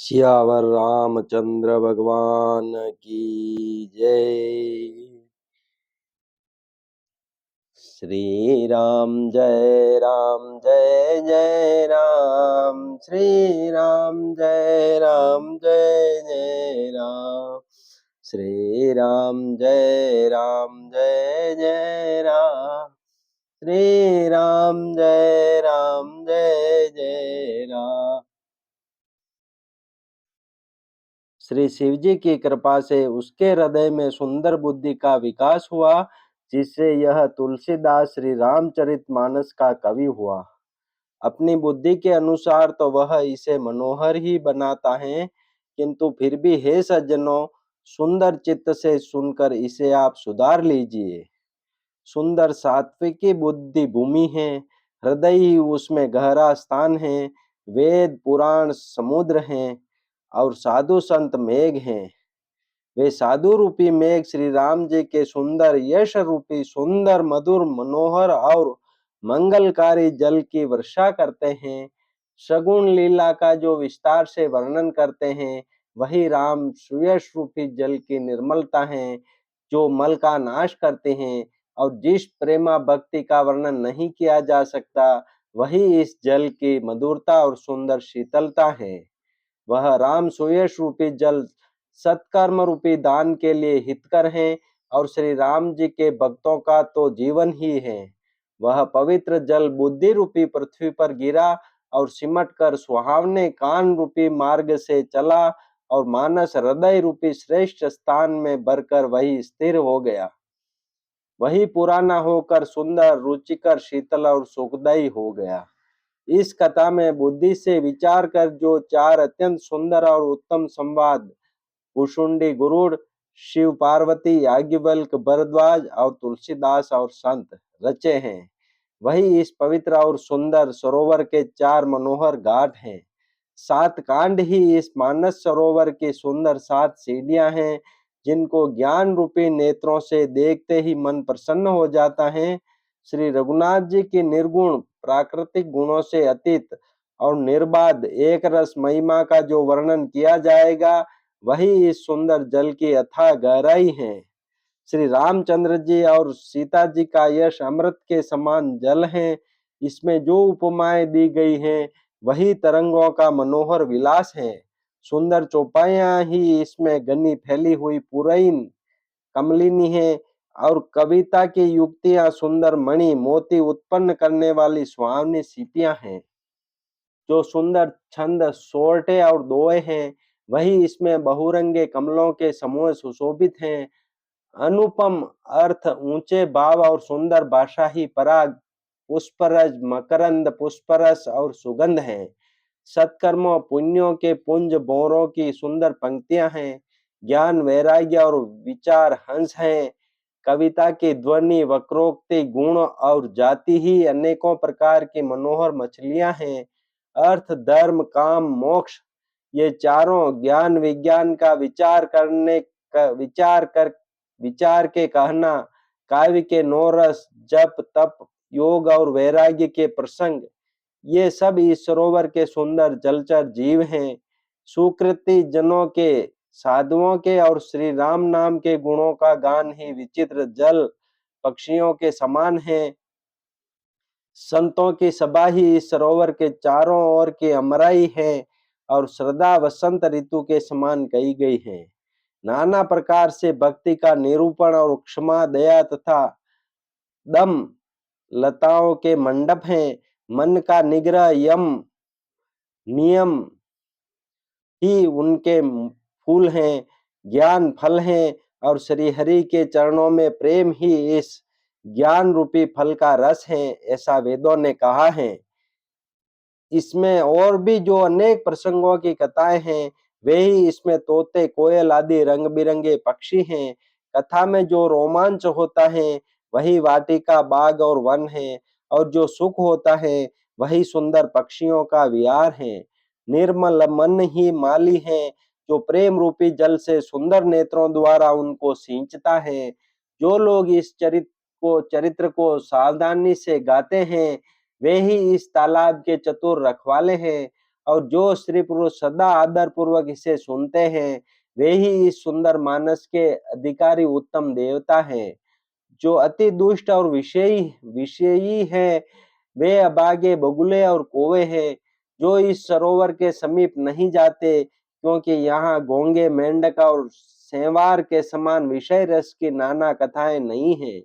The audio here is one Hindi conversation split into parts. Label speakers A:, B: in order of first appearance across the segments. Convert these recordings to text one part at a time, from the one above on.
A: सियावर रामचंद्र भगवान की जय। श्री राम जय जय राम। श्री राम जय जय राम। श्री राम जय जय राम। श्री राम जय जय राम। श्री शिवजी की कृपा से उसके हृदय में सुंदर बुद्धि का विकास हुआ, जिससे यह तुलसीदास श्री रामचरितमानस का कवि हुआ। अपनी बुद्धि के अनुसार तो वह इसे मनोहर ही बनाता है, किंतु फिर भी हे सज्जनों, सुंदर चित्त से सुनकर इसे आप सुधार लीजिए। सुंदर सात्विकी बुद्धि भूमि है, हृदय ही उसमें गहरा स्थान है। वेद पुराण समुद्र हैं और साधु संत मेघ हैं। वे साधु रूपी मेघ श्री राम जी के सुंदर यश रूपी सुंदर मधुर मनोहर और मंगलकारी जल की वर्षा करते हैं। सगुण लीला का जो विस्तार से वर्णन करते हैं, वही राम सुयश रूपी जल की निर्मलता है, जो मल का नाश करते हैं। और जिस प्रेमा भक्ति का वर्णन नहीं किया जा सकता, वही इस जल की मधुरता और सुंदर शीतलता है। वह राम सुयश रूपी जल सत्कर्म रूपी दान के लिए हितकर है और श्री राम जी के भक्तों का तो जीवन ही है। वह पवित्र जल बुद्धि रूपी पृथ्वी पर गिरा और सिमट कर सुहावने कान रूपी मार्ग से चला और मानस हृदय रूपी श्रेष्ठ स्थान में भरकर वही स्थिर हो गया। वही पुराना होकर सुंदर रुचिकर शीतल और सुखदायी हो गया। इस कथा में बुद्धि से विचार कर जो चार अत्यंत सुंदर और उत्तम संवाद कुशुंडी गुरुड़, शिव पार्वती, याज्ञवल्क, भरद्वाज और तुलसीदास और संत रचे हैं, वही इस पवित्र और सुंदर सरोवर के चार मनोहर घाट हैं। 7 कांड ही इस मानस सरोवर की सुंदर 7 सीढ़ियां हैं, जिनको ज्ञान रूपी नेत्रों से देखते ही मन प्रसन्न हो जाता है। श्री रघुनाथ जी की निर्गुण प्राकृतिक गुणों से अतीत और निर्बाध एक रस महिमा का जो वर्णन किया जाएगा, वही इस सुंदर जल की अथाह गहराई है। श्री रामचंद्र जी और सीता जी का यश अमृत के समान जल है। इसमें जो उपमाएं दी गई हैं, वही तरंगों का मनोहर विलास है। सुंदर चौपाइयां ही इसमें घनी फैली हुई पुरैन कमलिनी है और कविता की युक्तियां सुंदर मणि मोती उत्पन्न करने वाली सुहावनी सीपियां हैं। जो सुंदर छंद सोरठे और दोए हैं, वही इसमें बहुरंगे कमलों के समूह सुशोभित हैं। अनुपम अर्थ, ऊंचे भाव और सुंदर भाषा ही पराग, पुष्परज, मकरंद, पुष्परस और सुगंध है। सत्कर्मों पुण्यों के पुंज बोरों की सुंदर पंक्तियां हैं। ज्ञान वैराग्य और विचार हंस हैं। कविता की ध्वनि वक्रोक्ति गुण और जाति ही अनेकों प्रकार की मनोहर मछलियां हैं। अर्थ धर्म काम मोक्ष, ये चारों ज्ञान विज्ञान का विचार के कहना, काव्य के नौरस, जप तप योग और वैराग्य के प्रसंग, ये सब इस सरोवर के सुंदर जलचर जीव हैं। सुकृति जनों के, साधुओं के और श्री राम नाम के गुणों का गान ही विचित्र जल पक्षियों के समान है। संतों की सभा ही इस सरोवर के चारों ओर की अमराई है और श्रद्धा वसंत ऋतु के समान कही गई है। नाना प्रकार से भक्ति का निरूपण और क्षमा दया तथा दम लताओं के मंडप हैं। मन का निग्रह यम नियम ही उनके फूल हैं। ज्ञान फल हैं और श्री हरि के चरणों में प्रेम ही इस ज्ञान रूपी फल का रस है, ऐसा वेदों ने कहा है। इसमें और भी जो अनेक प्रसंगों की कथाएं हैं, वे ही इसमें तोते कोयल आदि रंग बिरंगे पक्षी हैं। कथा में जो रोमांच होता है, वही वाटिका बाग और वन है, और जो सुख होता है, वही सुंदर पक्षियों का विहार है। निर्मल मन ही माली है, जो प्रेम रूपी जल से सुंदर नेत्रों द्वारा उनको सींचता है। जो लोग इस चरित्र को सावधानी से गाते हैं, वे ही इस तालाब के चतुर रखवाले हैं और जो स्त्री पुरुष सदा आदर पूर्वक इसे सुनते हैं, वे ही इस सुंदर मानस के अधिकारी उत्तम देवता हैं। जो अति दुष्ट और विषयी विषयी हैं, वे अभागे बगुले और कौवे हैं, जो इस सरोवर के समीप नहीं जाते, क्योंकि यहाँ घोंगे, मेंढक और सेंवार के समान विषय रस की नाना कथाएं नहीं है।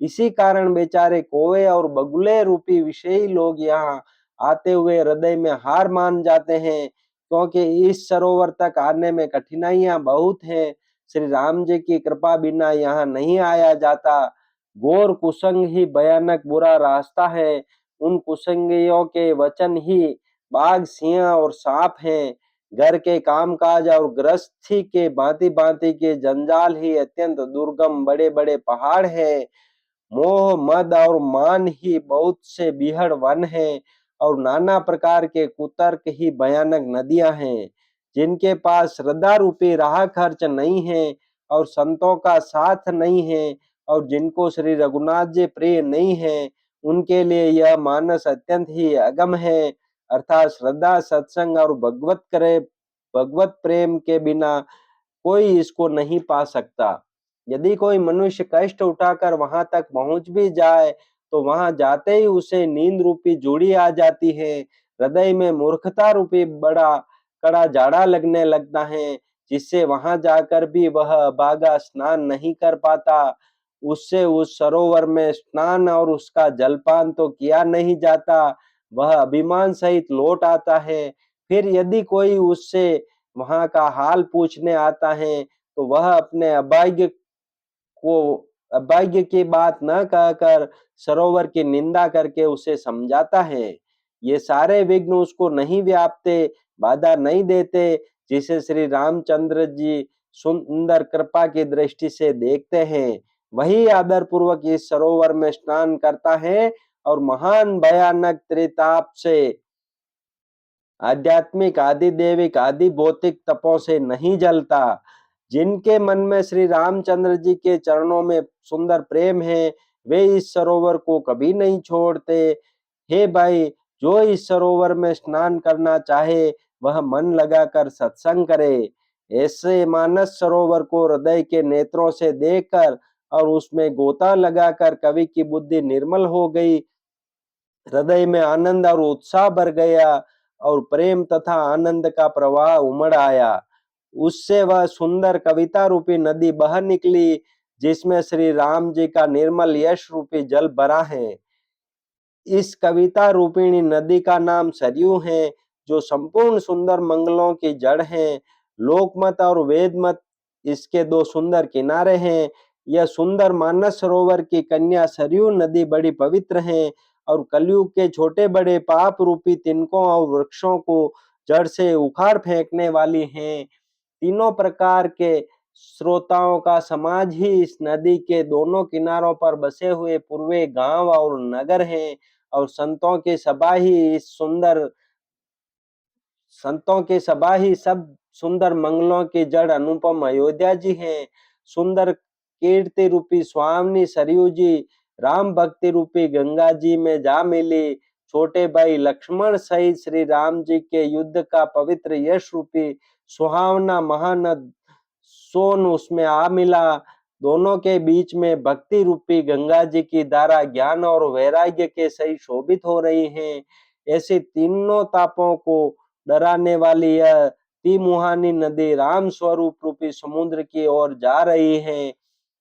A: इसी कारण बेचारे कौवे और बगुले रूपी विषयी लोग यहाँ आते हुए हृदय में हार मान जाते हैं, क्योंकि इस सरोवर तक आने में कठिनाइयां बहुत हैं। श्री राम जी की कृपा बिना यहाँ नहीं आया जाता। घोर कुसंग ही भयानक बुरा रास्ता है। उन कुसंगियों के वचन ही बाघ, सिंह और सांप हैं। घर के कामकाज और गृहस्थी के भांति-भांति के जंजाल ही अत्यंत दुर्गम बड़े-बड़े पहाड़ हैं। मोह, मद और मान ही बहुत से बीहड़ वन हैं और नाना प्रकार के कुतर्क ही भयानक नदियां हैं। जिनके पास श्रद्धा रूपी राह खर्च नहीं है और संतों का साथ नहीं है और जिनको श्री रघुनाथ जी प्रिय नहीं है, उनके लिए यह मानस अत्यंत ही अगम है। अर्थात श्रद्धा, सत्संग और भगवत प्रेम के बिना कोई इसको नहीं पा सकता। यदि कोई मनुष्य कष्ट उठाकर वहां तक पहुंच भी जाए, तो वहां जाते ही उसे नींद रूपी जूड़ी आ जाती है। हृदय में मूर्खता रूपी बड़ा कड़ा जाड़ा लगने लगता है, जिससे वहां जाकर भी वह अभागा स्नान नहीं कर पाता। उससे उस सरोवर में स्नान और उसका जलपान तो किया नहीं जाता, वह अभिमान सहित लौट आता है। फिर यदि कोई उससे वहां का हाल पूछने आता है, तो वह अपने अभाग्य की बात न कहकर सरोवर की निंदा करके उसे समझाता है। ये सारे विघ्न उसको नहीं व्यापते, बाधा नहीं देते, जिसे श्री रामचंद्र जी सुंदर कृपा की दृष्टि से देखते हैं। वही आदर पूर्वक इस सरोवर में स्नान करता है और महान भयानक त्रिताप से, आध्यात्मिक, आदि दैविक, आदि भौतिक तपों से नहीं जलता। जिनके मन में श्री रामचंद्र जी के चरणों में सुंदर प्रेम है, वे इस सरोवर को कभी नहीं छोड़ते। हे भाई, जो इस सरोवर में स्नान करना चाहे, वह मन लगाकर सत्संग करे। ऐसे मानस सरोवर को हृदय के नेत्रों से देखकर और उसमें गोता लगाकर कवि की बुद्धि निर्मल हो गई। हृदय में आनंद और उत्साह भर गया और प्रेम तथा आनंद का प्रवाह उमड़ आया। उससे वह सुंदर कविता रूपी नदी बह निकली, जिसमें श्री राम जी का निर्मल यश रूपी जल भरा है। इस कविता रूपिणी नदी का नाम सरयू है, जो संपूर्ण सुंदर मंगलों की जड़ है। लोकमत और वेदमत इसके दो सुंदर किनारे हैं। यह सुंदर मानस सरोवर की कन्या सरयू नदी बड़ी पवित्र है और कलयुग के छोटे बड़े पाप रूपी तिनकों और वृक्षों को जड़ से उखाड़ फेंकने वाली है। तीनों प्रकार के श्रोताओं का समाज ही इस नदी के दोनों किनारों पर बसे हुए पूर्वे गांव और नगर हैं और संतों की सभा ही सब सुंदर मंगलों की जड़ अनुपम अयोध्या जी हैं। सुंदर कीर्ति रूपी स्वामिनी सरयू जी राम भक्ति रूपी गंगा जी में जा मिली। छोटे भाई लक्ष्मण सहित श्री राम जी के युद्ध का पवित्र यश रूपी सुहावना महानद सोन उसमें आ मिला। दोनों के बीच में भक्ति रूपी गंगा जी की धारा ज्ञान और वैराग्य के सही शोभित हो रही है। ऐसी तीनों तापों को डराने वाली यह तिमुहानी नदी राम स्वरूप रूपी समुद्र की ओर जा रही है।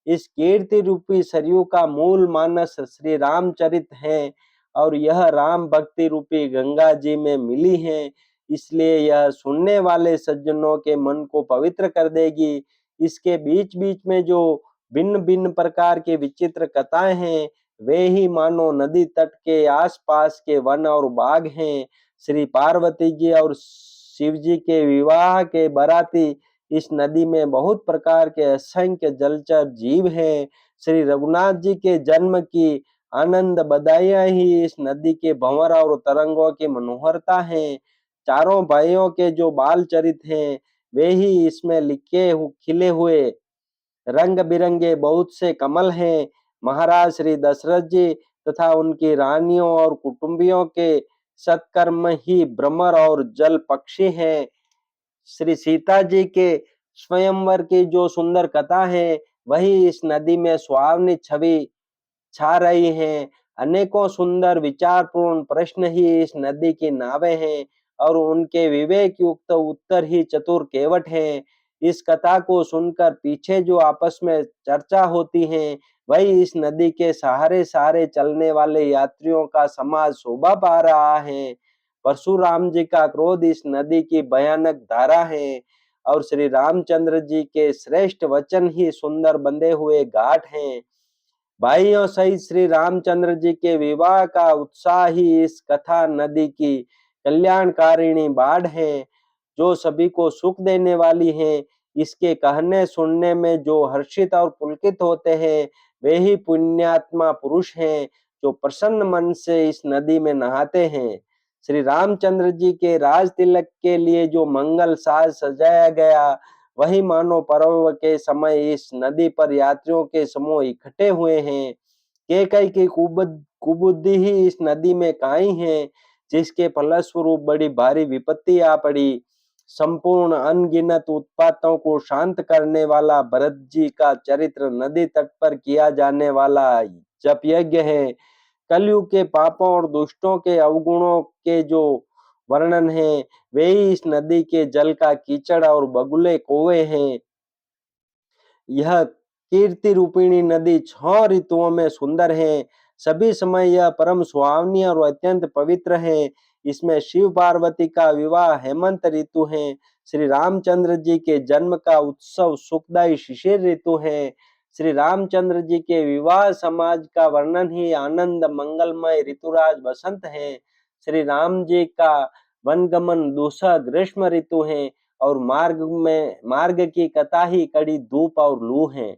A: इस कीर्ति रूपी सरयू का मूल मानस श्री रामचरित है और यह राम भक्ति रूपी गंगा जी में मिली है। इसलिए यह सुनने वाले सज्जनों के मन को पवित्र कर देगी। इसके बीच बीच में जो भिन्न भिन्न प्रकार की विचित्र कथाएं हैं, वे ही मानो नदी तट के आसपास के वन और बाग हैं। श्री पार्वती जी और शिव जी के विवाह के बाराती इस नदी में बहुत प्रकार के असंख्य जलचर जीव हैं। श्री रघुनाथ जी के जन्म की आनंद बधाइयां ही इस नदी के भंवर और तरंगों की मनोहरता है। चारों भाइयों के जो बाल चरित हैं, वे ही इसमें खिले हुए रंग बिरंगे बहुत से कमल हैं। महाराज श्री दशरथ जी तथा उनकी रानियों और कुटुंबियों के सत्कर्म ही भ्रमर और जल पक्षी हैं। श्री सीता जी के स्वयंवर की जो सुंदर कथा है, वही इस नदी में सुहावनी छवि छा रही हैं। अनेकों सुंदर विचारपूर्ण प्रश्न ही इस नदी की नावें हैं और उनके विवेक युक्त उत्तर ही चतुर केवट हैं। इस कथा को सुनकर पीछे जो आपस में चर्चा होती है, वही इस नदी के सहारे सहारे चलने वाले यात्रियों का समाज शोभा पा रहा है। परशुराम जी का क्रोध इस नदी की भयानक धारा है और श्री रामचंद्र जी के श्रेष्ठ वचन ही सुंदर बंधे हुए घाट हैं। भाइयों सहित श्री रामचंद्र जी के विवाह का उत्साह ही इस कथा नदी की कल्याणकारिणी बाढ़ है, जो सभी को सुख देने वाली है। इसके कहने सुनने में जो हर्षित और पुलकित होते हैं, वे ही पुण्यात्मा पुरुष हैं, जो प्रसन्न मन से इस नदी में नहाते हैं। श्री रामचंद्र जी के राज तिलक के लिए जो मंगल साज सजाया गया, वही मानो पर्व के समय इस नदी पर यात्रियों के समूह इकट्ठे हुए हैं। कैकई की कुबुद्धि ही इस नदी में काई है, जिसके फलस्वरूप बड़ी भारी विपत्ति आ पड़ी। संपूर्ण अनगिनत उत्पातों को शांत करने वाला भरत जी का चरित्र नदी तट पर किया जाने वाला जप यज्ञ है। कलयुग के पापों और दुष्टों के अवगुणों के जो वर्णन है, वे ही इस नदी के जल का कीचड़ और बगुले कौवे हैं। यह कीर्ति रूपिणी नदी 6 ऋतुओं में सुंदर है। सभी समय यह परम सुहावनी और अत्यंत पवित्र है। इसमें शिव पार्वती का विवाह हेमंत ऋतु है। श्री रामचंद्र जी के जन्म का उत्सव सुखदायी शिशिर ऋतु है। श्री रामचंद्र जी के विवाह समाज का वर्णन ही आनंद मंगलमय ऋतुराज बसंत है। श्री राम जी का वनगमन दूसरा ग्रीष्म ऋतु है और मार्ग की कथा ही कड़ी धूप और लू है।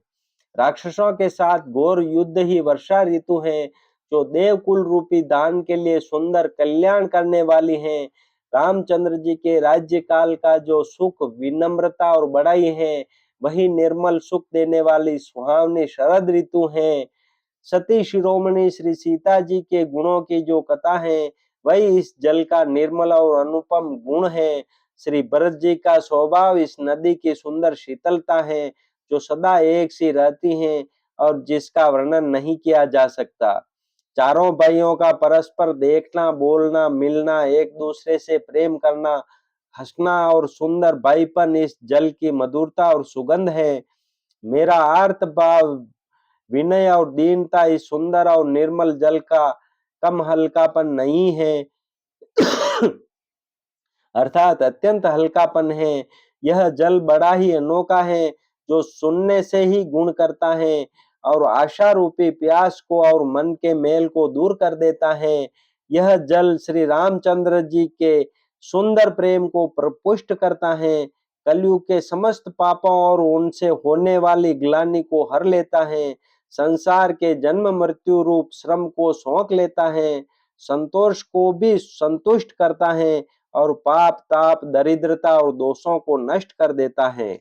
A: राक्षसों के साथ घोर युद्ध ही वर्षा ऋतु है, जो देवकुल रूपी दान के लिए सुंदर कल्याण करने वाली है। रामचंद्र जी के राज्य काल का जो सुख विनम्रता और बड़ाई है, वही निर्मल सुख देने वाली सुहावनी शरद ऋतु है। सती शिरोमणि श्री सीता जी के गुणों की जो कथा है, वही इस जल का निर्मल और अनुपम गुण है। श्री भरत जी का स्वभाव इस नदी की सुंदर शीतलता है, जो सदा एक सी रहती है और जिसका वर्णन नहीं किया जा सकता। चारों भाइयों का परस्पर देखना, बोलना, मिलना, एक दूसरे से प्रेम करना, हंसना और सुंदर भाईपन इस जल की मधुरता और सुगंध है। मेरा आर्त भाव, विनय और दीनता इस सुंदर और निर्मल जल का कम हल्कापन नहीं है, अर्थात अत्यंत हल्कापन है। यह जल बड़ा ही अनोखा है, जो सुनने से ही गुण करता है और आशा रूपी प्यास को और मन के मेल को दूर कर देता है। यह जल श्री रामचंद्र जी के सुंदर प्रेम को प्रपुष्ट करता है, कलयुग के समस्त पापों और उनसे होने वाली ग्लानि को हर लेता है, संसार के जन्म मृत्यु रूप श्रम को सौंप लेता है, संतोष को भी संतुष्ट करता है और पाप ताप दरिद्रता और दोषों को नष्ट कर देता है।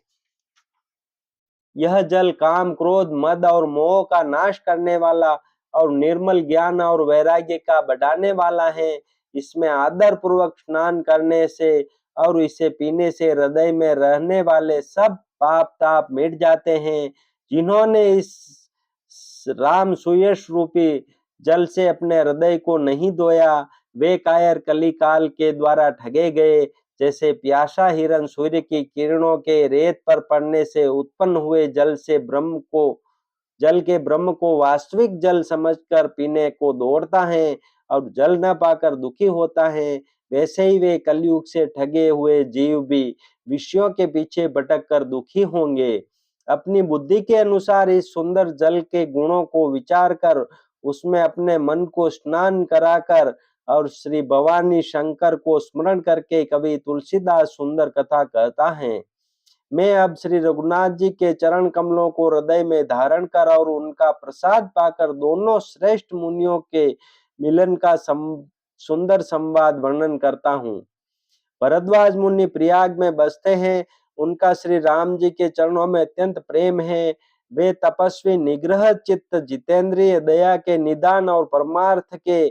A: यह जल काम क्रोध मद और मोह का नाश करने वाला और निर्मल ज्ञान और वैराग्य का बढ़ाने वाला है। इसमें आदर पूर्वक स्नान करने से और इसे पीने से हृदय में रहने वाले सब पाप ताप मिट जाते हैं। जिन्होंने इस राम सुयश रूपी जल से अपने हृदय को नहीं धोया, वे कायर कली काल के द्वारा ठगे गए। जैसे प्यासा हिरण सूर्य की किरणों के रेत पर पड़ने से उत्पन्न हुए जल के ब्रह्म को वास्तविक जल समझकर पीने को दौड़ता है और जल न पाकर दुखी होता है, वैसे ही वे कलयुग से ठगे हुए जीव भी विषयों के पीछे भटक कर दुखी होंगे। अपनी बुद्धि के अनुसार इस सुंदर जल के गुणों को विचार कर उसमें अपने मन को स्नान कराकर और श्री भवानी शंकर को स्मरण करके कवि तुलसीदास सुंदर कथा कहता है। मैं अब श्री रघुनाथ जी के चरण कमलों को हृदय में धारण कर और उनका प्रसाद पाकर दोनों श्रेष्ठ मुनियों के मिलन का सुंदर संवाद वर्णन करता हूँ। भरद्वाज मुनि प्रयाग में बसते हैं। उनका श्री राम जी के चरणों में अत्यंत प्रेम है। वे तपस्वी, निग्रह चित्त, जितेंद्रिय, दया के निदान और परमार्थ के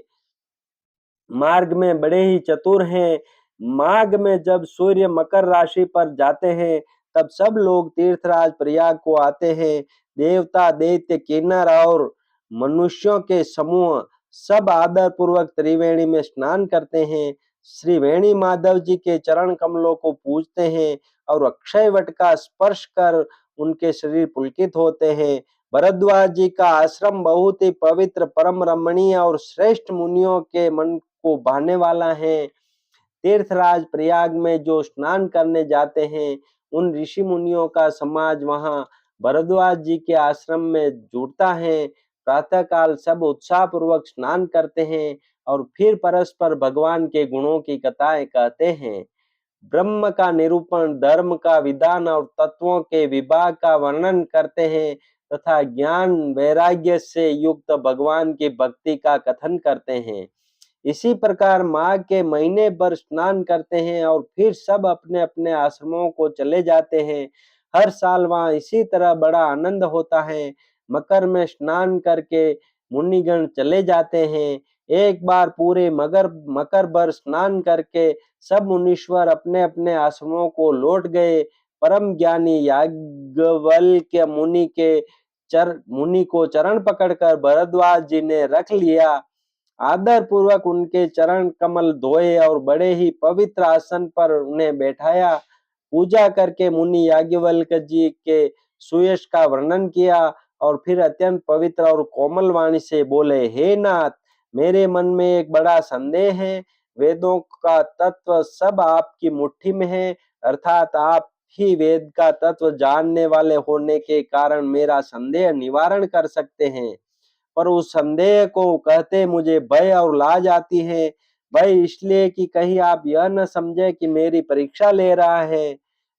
A: मार्ग में बड़े ही चतुर हैं। माघ में जब सूर्य मकर राशि पर जाते हैं, तब सब लोग तीर्थराज प्रयाग को आते हैं। देवता, दैत्य, किन्नर और मनुष्यों के समूह सब आदर पूर्वक त्रिवेणी में स्नान करते हैं। श्री वेणी माधव जी के चरण कमलों को पूजते हैं और अक्षय वट का स्पर्श कर उनके शरीर पुलकित होते हैं। भरद्वाज जी का आश्रम बहुत ही पवित्र, परम रमणीय और श्रेष्ठ मुनियों के मन को भाने वाला है। तीर्थराज प्रयाग में जो स्नान करने जाते हैं, उन ऋषि मुनियों का समाज वहां भरद्वाज जी के आश्रम में जुड़ता है। प्रातःकाल सब उत्साह पूर्वक स्नान करते हैं और फिर परस्पर भगवान के गुणों की कथाएं कहते हैं। ब्रह्म का निरूपण, धर्म का विधान और तत्वों के विभाग का वर्णन करते हैं तथा ज्ञान वैराग्य से युक्त भगवान की भक्ति का कथन करते हैं। इसी प्रकार माघ के महीने भर स्नान करते हैं और फिर सब अपने अपने आश्रमों को चले जाते हैं। हर साल वहां इसी तरह बड़ा आनंद होता है। मकर में स्नान करके मुनिगण चले जाते हैं। एक बार पूरे मगर मकर भर स्नान करके सब मुनीश्वर अपने अपने आश्रमों को लौट गए। परम ज्ञानी याज्ञवल्क्य मुनि को चरण पकड़कर भरद्वाज जी ने रख लिया। आदर पूर्वक उनके चरण कमल धोए और बड़े ही पवित्र आसन पर उन्हें बैठाया। पूजा करके मुनि याज्ञवल्क्य जी के सुयश का वर्णन किया और फिर अत्यंत पवित्र और कोमल वाणी से बोले, हे नाथ, मेरे मन में एक बड़ा संदेह है। वेदों का तत्व सब आपकी मुट्ठी में है, अर्थात आप ही वेद का तत्व जानने वाले होने के कारण मेरा संदेह निवारण कर सकते हैं। पर उस संदेह को कहते मुझे भय और लाज आती है। भय इसलिए कि कहीं आप यह न समझे कि मेरी परीक्षा ले रहा है।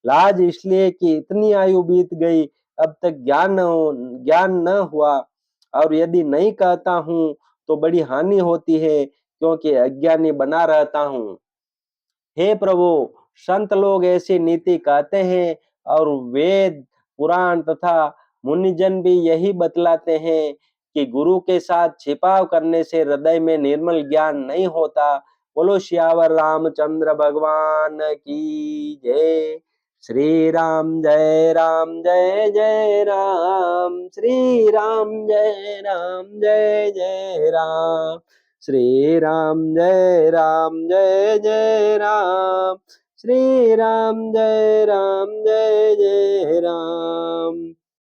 A: लाज इसलिए कि इतनी आयु बीत गई, अब तक ज्ञान न हुआ, और यदि नहीं कहता हूँ तो बड़ी हानि होती है, क्योंकि अज्ञानी बना रहता हूँ। हे प्रभु, संत लोग ऐसी नीति कहते हैं और वेद, पुराण तथा मुनिजन भी यही बतलाते हैं कि गुरु के साथ छिपाव करने से हृदय में निर्मल ज्ञान नहीं होता। बोलो सियावर रामचंद्र भगवान की जय। श्री राम जय राम, जय जय राम। श्री राम जय राम, जय जय राम। श्री राम जय राम, जय जय राम। श्री राम जय राम, जय जय राम।